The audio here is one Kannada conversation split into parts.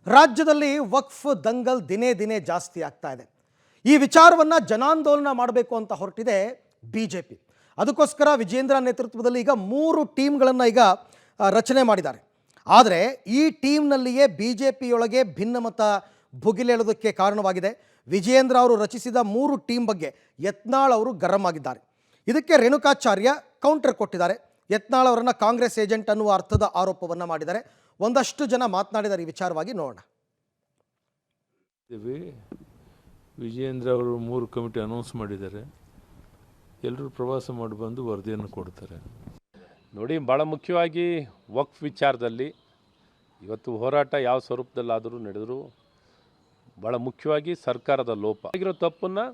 ರಾಜ್ಯದಲ್ಲಿ ವಕ್ಫ್ ದಂಗಲ್ ದಿನೇ ದಿನೇ ಜಾಸ್ತಿ ಆಗ್ತಾ ಇದೆ. ಈ ವಿಚಾರವನ್ನು ಜನಾಂದೋಲನ ಮಾಡಬೇಕು ಅಂತ ಹೊರಟಿದೆ ಬಿಜೆಪಿ. ಅದಕ್ಕೋಸ್ಕರ ವಿಜೇಂದ್ರ ನೇತೃತ್ವದಲ್ಲಿ ಈಗ 3 ಟೀಮ್ಗಳನ್ನು ಈಗ ರಚನೆ ಮಾಡಿದ್ದಾರೆ. ಆದರೆ ಈ ಟೀಮ್ನಲ್ಲಿಯೇ ಬಿಜೆಪಿಯೊಳಗೆ ಭಿನ್ನಮತ ಭುಗಿಲೇಳೋದಕ್ಕೆ ಕಾರಣವಾಗಿದೆ. ವಿಜೇಂದ್ರ ಅವರು ರಚಿಸಿದ 3 ಟೀಮ್ ಬಗ್ಗೆ ಯತ್ನಾಳ್ ಅವರು ಗರಂ ಆಗಿದ್ದಾರೆ. ಇದಕ್ಕೆ ರೇಣುಕಾಚಾರ್ಯ ಕೌಂಟರ್ ಕೊಟ್ಟಿದ್ದಾರೆ. ಯತ್ನಾಳ್ ಅವರನ್ನು ಕಾಂಗ್ರೆಸ್ ಏಜೆಂಟ್ ಅನ್ನುವ ಅರ್ಥದ ಆರೋಪವನ್ನು ಮಾಡಿದ್ದಾರೆ. ಒಂದಷ್ಟು ಜನ ಮಾತನಾಡಿದ್ದಾರೆ. ಈ ವಿಚಾರವಾಗಿ ನೋಡೋಣ. ವಿಜೇಂದ್ರ ಅವರು 3 ಕಮಿಟಿ ಅನೌನ್ಸ್ ಮಾಡಿದ್ದಾರೆ. ಎಲ್ಲರೂ ಪ್ರವಾಸ ಮಾಡಿ ಬಂದು ವರದಿಯನ್ನು ಕೊಡ್ತಾರೆ. ನೋಡಿ, ಭಾಳ ಮುಖ್ಯವಾಗಿ ವಕ್ಫ್ ವಿಚಾರದಲ್ಲಿ ಇವತ್ತು ಹೋರಾಟ ಯಾವ ಸ್ವರೂಪದಲ್ಲಾದರೂ ನಡೆದರೂ ಭಾಳ ಮುಖ್ಯವಾಗಿ ಸರ್ಕಾರದ ಲೋಪ ಆಗಿರೋ ತಪ್ಪನ್ನು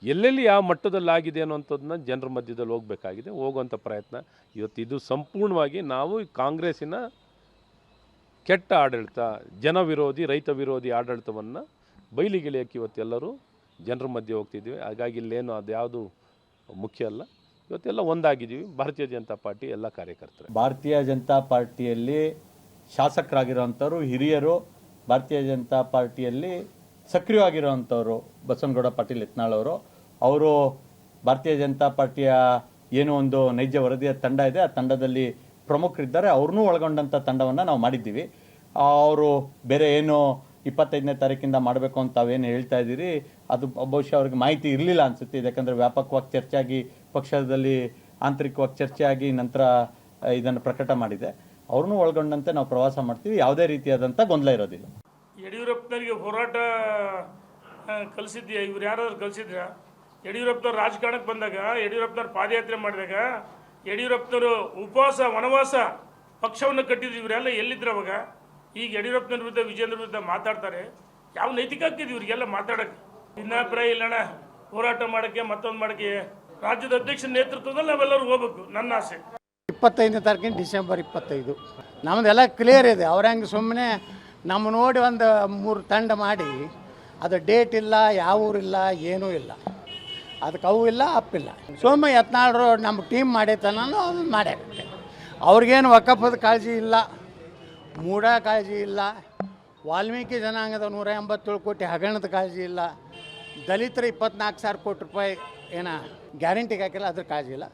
ಎಲ್ಲೆಲ್ಲಿ ಯಾವ ಮಟ್ಟದಲ್ಲಾಗಿದೆ ಅನ್ನೋಂಥದ್ದನ್ನ ಜನರ ಮಧ್ಯದಲ್ಲಿ ಹೋಗಬೇಕಾಗಿದೆ. ಹೋಗುವಂಥ ಪ್ರಯತ್ನ ಇವತ್ತು ಇದು ಸಂಪೂರ್ಣವಾಗಿ ನಾವು ಕಾಂಗ್ರೆಸ್ಸಿನ ಕೆಟ್ಟ ಆಡಳಿತ, ಜನ ವಿರೋಧಿ, ರೈತ ವಿರೋಧಿ ಆಡಳಿತವನ್ನು ಬಯಲಿಗೆಳೆಯೋಕ್ಕೆ ಇವತ್ತೆಲ್ಲರೂ ಜನರ ಮಧ್ಯೆ ಹೋಗ್ತಿದ್ದೀವಿ. ಹಾಗಾಗಿ ಇಲ್ಲೇನು ಅದು ಯಾವುದು ಮುಖ್ಯ ಅಲ್ಲ. ಇವತ್ತೆಲ್ಲ ಒಂದಾಗಿದ್ದೀವಿ. ಭಾರತೀಯ ಜನತಾ ಪಾರ್ಟಿ ಎಲ್ಲ ಕಾರ್ಯಕರ್ತರು, ಭಾರತೀಯ ಜನತಾ ಪಾರ್ಟಿಯಲ್ಲಿ ಶಾಸಕರಾಗಿರೋವಂಥವ್ರು, ಹಿರಿಯರು, ಭಾರತೀಯ ಜನತಾ ಪಾರ್ಟಿಯಲ್ಲಿ ಸಕ್ರಿಯವಾಗಿರುವಂಥವ್ರು ಬಸವನಗೌಡ ಪಾಟೀಲ್ ಯತ್ನಾಳ್ ಅವರು ಭಾರತೀಯ ಜನತಾ ಪಾರ್ಟಿಯ ಏನೋ ಒಂದು ನೈಜ ವರದಿಯ ತಂಡ ಇದೆ, ಆ ತಂಡದಲ್ಲಿ ಪ್ರಮುಖರಿದ್ದಾರೆ. ಅವ್ರನ್ನೂ ಒಳಗೊಂಡಂಥ ತಂಡವನ್ನು ನಾವು ಮಾಡಿದ್ದೀವಿ. ಅವರು ಬೇರೆ ಏನು 25ನೇ ತಾರೀಕಿಂದ ಮಾಡಬೇಕು ಅಂತ ತಾವೇನು ಹೇಳ್ತಾ ಇದ್ದೀರಿ, ಅದು ಬಹುಶಃ ಅವ್ರಿಗೆ ಮಾಹಿತಿ ಇರಲಿಲ್ಲ ಅನಿಸುತ್ತೆ. ಯಾಕಂದರೆ ವ್ಯಾಪಕವಾಗಿ ಚರ್ಚೆ ಆಗಿ, ಪಕ್ಷದಲ್ಲಿ ಆಂತರಿಕವಾಗಿ ಚರ್ಚೆ ಆಗಿ ನಂತರ ಇದನ್ನು ಪ್ರಕಟ ಮಾಡಿದೆ. ಅವ್ರನ್ನೂ ಒಳಗೊಂಡಂತೆ ನಾವು ಪ್ರವಾಸ ಮಾಡ್ತೀವಿ. ಯಾವುದೇ ರೀತಿಯಾದಂಥ ಗೊಂದಲ ಇರೋದಿಲ್ಲ. ಯಡಿಯೂರಪ್ಪನವರಿಗೆ ಹೋರಾಟ ಕಲಿಸಿದ್ಯಾ? ಇವ್ರು ಯಾರಾದ್ರೂ ಕಲಿಸಿದ್ರ? ಯಡಿಯೂರಪ್ಪನವ್ರು ರಾಜಕಾರಣಕ್ಕೆ ಬಂದಾಗ, ಯಡಿಯೂರಪ್ಪನವ್ರು ಪಾದಯಾತ್ರೆ ಮಾಡಿದಾಗ, ಯಡಿಯೂರಪ್ಪನವರು ಉಪವಾಸ ವನವಾಸ ಪಕ್ಷವನ್ನು ಕಟ್ಟಿದ್ರು. ಇವರೆಲ್ಲ ಎಲ್ಲಿದ್ರು ಅವಾಗ? ಈಗ ಯಡಿಯೂರಪ್ಪನವ್ರ ವಿರುದ್ಧ, ವಿಜೇಂದ್ರ ವಿರುದ್ಧ ಮಾತಾಡ್ತಾರೆ. ಯಾವ ನೈತಿಕ ಆಗ್ತಿದೆ ಇವರಿಗೆಲ್ಲ ಮಾತಾಡೋಕ್ಕೆ? ಭಿನ್ನಾಭಿಪ್ರಾಯ ಇಲ್ಲಣ್ಣ, ಹೋರಾಟ ಮಾಡೋಕ್ಕೆ, ಮತ್ತೊಂದು ಮಾಡೋಕ್ಕೆ ರಾಜ್ಯದ ಅಧ್ಯಕ್ಷರ ನೇತೃತ್ವದಲ್ಲಿ ನಾವೆಲ್ಲರೂ ಹೋಗ್ಬೇಕು. ನನ್ನ ಆಸೆ 25ನೇ ತಾರೀಕಿನ ಡಿಸೆಂಬರ್ 25. ನಮ್ಮದೆಲ್ಲ ಕ್ಲಿಯರ್ ಇದೆ. ಅವ್ರ ಹಂಗೆ ಸುಮ್ಮನೆ ನಮ್ಮ ನೋಡಿ ಒಂದು 3 ತಂಡ ಮಾಡಿ ಅದು ಡೇಟ್ ಇಲ್ಲ, ಯಾವ ಊರಿಲ್ಲ, ಏನೂ ಇಲ್ಲ, ಅದಕ್ಕೆ ಅವು ಇಲ್ಲ, ಅಪ್ಪಿಲ್ಲ. ಸೋಮ ಯತ್ನಾಳರು ನಮ್ಮ ಟೀಮ್ ಮಾಡೈತನ ಅದನ್ನು ಮಾಡ್ಯಾರ. ಅವ್ರಿಗೇನು ವಕಫದ ಕಾಳಜಿ ಇಲ್ಲ, ಮೂಢ ಕಾಳಜಿ ಇಲ್ಲ, ವಾಲ್ಮೀಕಿ ಜನಾಂಗದ 187 ಕೋಟಿ ಹಗರಣದ ಕಾಳಜಿ ಇಲ್ಲ, ದಲಿತರ 24,000 ಕೋಟಿ ರೂಪಾಯಿ ಗ್ಯಾರಂಟಿಗೆ ಹಾಕಿಲ್ಲ, ಅದ್ರ ಕಾಳಜಿ ಇಲ್ಲ.